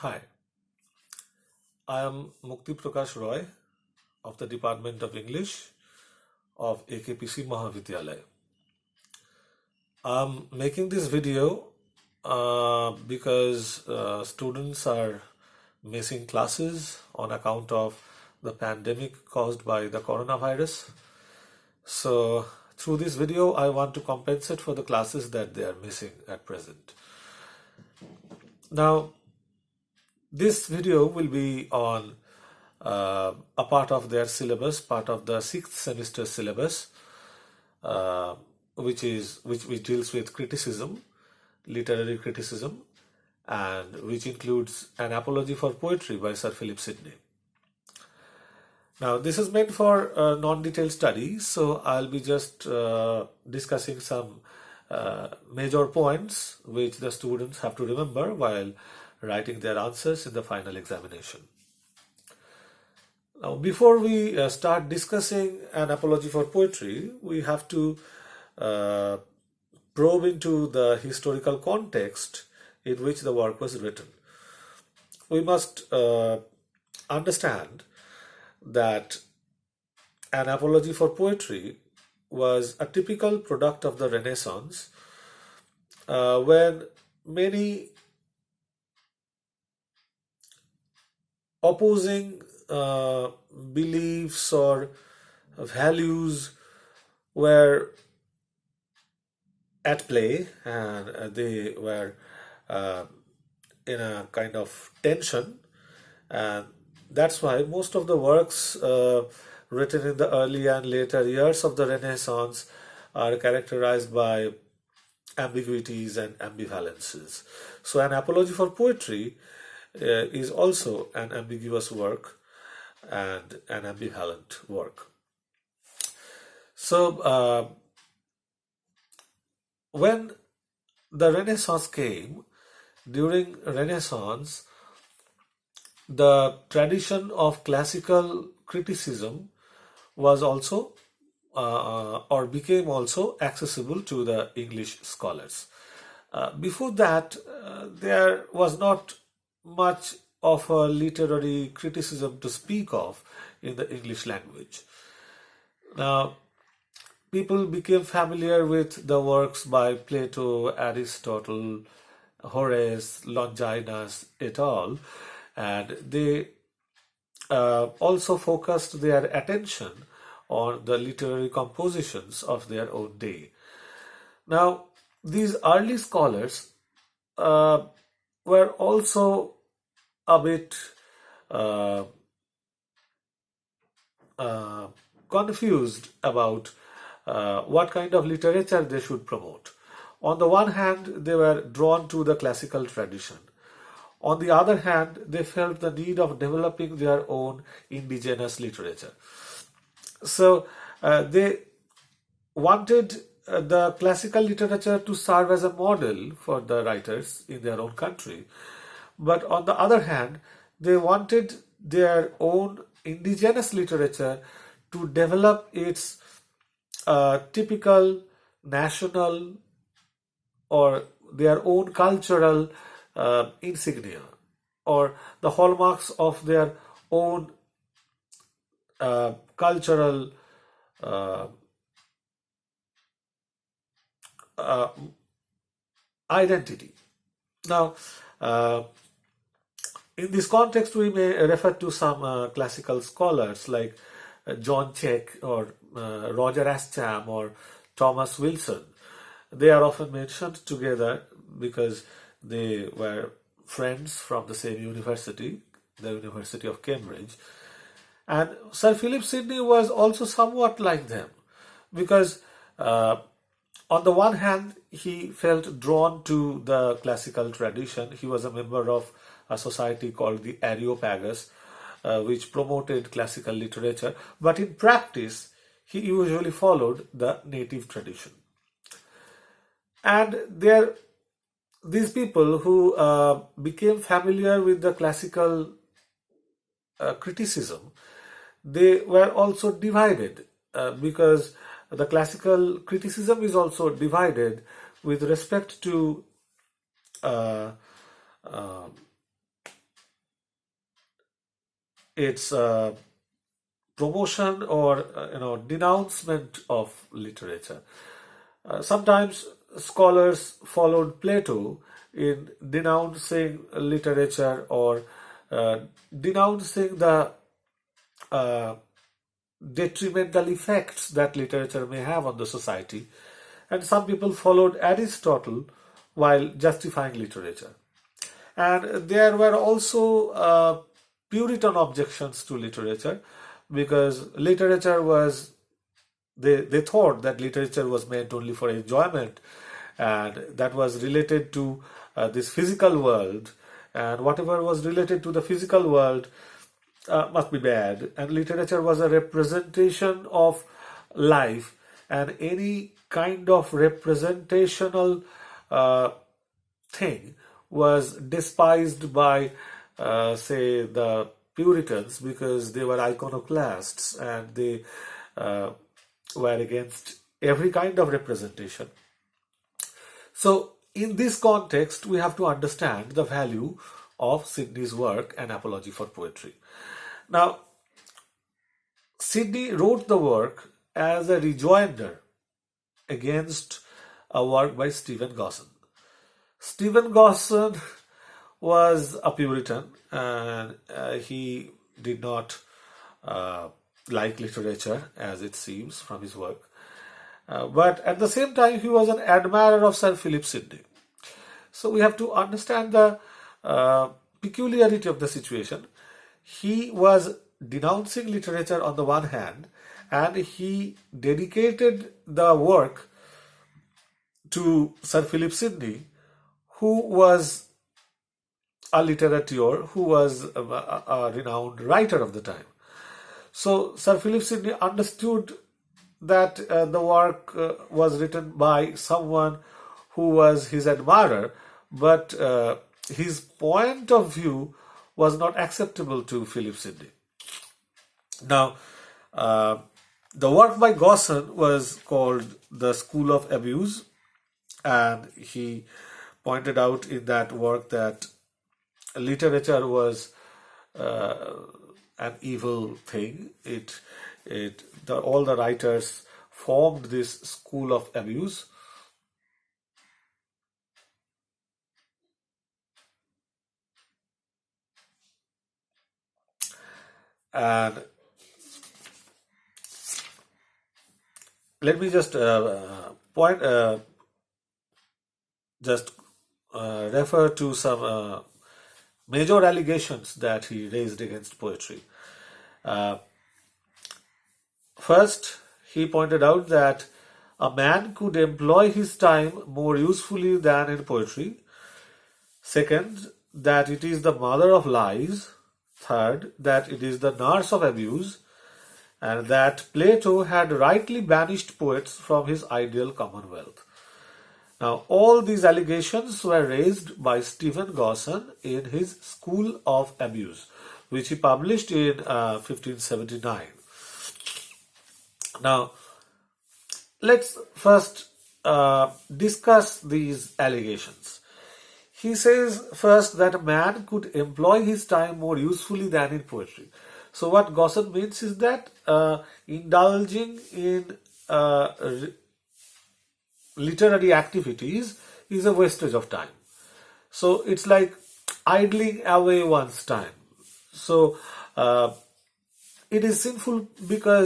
Hi, I am Mukti Prakash Roy of the Department of English of AKPC Mahavidyalaya. I'm making this video because students are missing classes on account of the pandemic caused by the coronavirus. So through this video, I want to compensate for the classes that they are missing at present. Now, this video will be on a part of their syllabus, part of the 6th semester syllabus, which deals with criticism, literary criticism, and which includes An Apology for Poetry by Sir Philip Sidney. Now, this is meant for non-detailed study, so I'll be just discussing some major points which the students have to remember while writing their answers in the final examination. Now, before we start discussing An Apology for Poetry, we have to probe into the historical context in which the work was written. We must understand that An Apology for Poetry was a typical product of the Renaissance when many opposing beliefs or values were at play, and they were in a kind of tension, and that's why most of the works written in the early and later years of the Renaissance are characterized by ambiguities and ambivalences. So An Apology for Poetry is also an ambiguous work and an ambivalent work. So when the Renaissance came, during Renaissance, the tradition of classical criticism was also or became also accessible to the English scholars. Before that, there was not much of a literary criticism to speak of in the English language. Now, people became familiar with the works by Plato, Aristotle, Horace, Longinus, et al., and they also focused their attention on the literary compositions of their own day. Now, these early scholars were also a bit confused about what kind of literature they should promote. On the one hand, they were drawn to the classical tradition. On the other hand, they felt the need of developing their own indigenous literature. So they wanted the classical literature to serve as a model for the writers in their own country. But on the other hand, they wanted their own indigenous literature to develop its typical national or their own cultural insignia or the hallmarks of their own cultural identity. Now, in this context, we may refer to some classical scholars like John Cheek or Roger Ascham or Thomas Wilson. They are often mentioned together because they were friends from the same university, the University of Cambridge. And Sir Philip Sidney was also somewhat like them because on the one hand, he felt drawn to the classical tradition. He was a member of a society called the Areopagus, which promoted classical literature. But in practice, he usually followed the native tradition. And these people who became familiar with the classical criticism, they were also divided because the classical criticism is also divided with respect to its promotion or denouncement of literature. Sometimes scholars followed Plato in denouncing literature or denouncing the uh, detrimental effects that literature may have on the society. And some people followed Aristotle while justifying literature. And there were also Puritan objections to literature, because literature was, they thought that literature was meant only for enjoyment, and that was related to this physical world, and whatever was related to the physical world must be bad, and literature was a representation of life, and any kind of representational thing was despised by, say, the Puritans, because they were iconoclasts and they were against every kind of representation. So, in this context, we have to understand the value of Sidney's work, An Apology for Poetry. Now, Sidney wrote the work as a rejoinder against a work by Stephen Gosson. Stephen Gosson was a Puritan, and he did not like literature, as it seems from his work. But at the same time, he was an admirer of Sir Philip Sidney. So we have to understand the peculiarity of the situation. He was denouncing literature on the one hand, and he dedicated the work to Sir Philip Sidney, who was a litterateur, who was a renowned writer of the time. So Sir Philip Sidney understood that the work was written by someone who was his admirer, but his point of view was not acceptable to Philip Sidney. Now, the work by Gosson was called The School of Abuse, and he pointed out in that work that literature was an evil thing. All the writers formed this school of abuse. And let me just refer to some major allegations that he raised against poetry. First, he pointed out that a man could employ his time more usefully than in poetry. Second, that it is the mother of lies. Third, that it is the nurse of abuse, and that Plato had rightly banished poets from his ideal commonwealth. Now, all these allegations were raised by Stephen Gosson in his School of Abuse, which he published in 1579. Now, let's first discuss these allegations. He says first that a man could employ his time more usefully than in poetry. So what Gosson means is that indulging in literary activities is a wastage of time. So it's like idling away one's time. So it is sinful because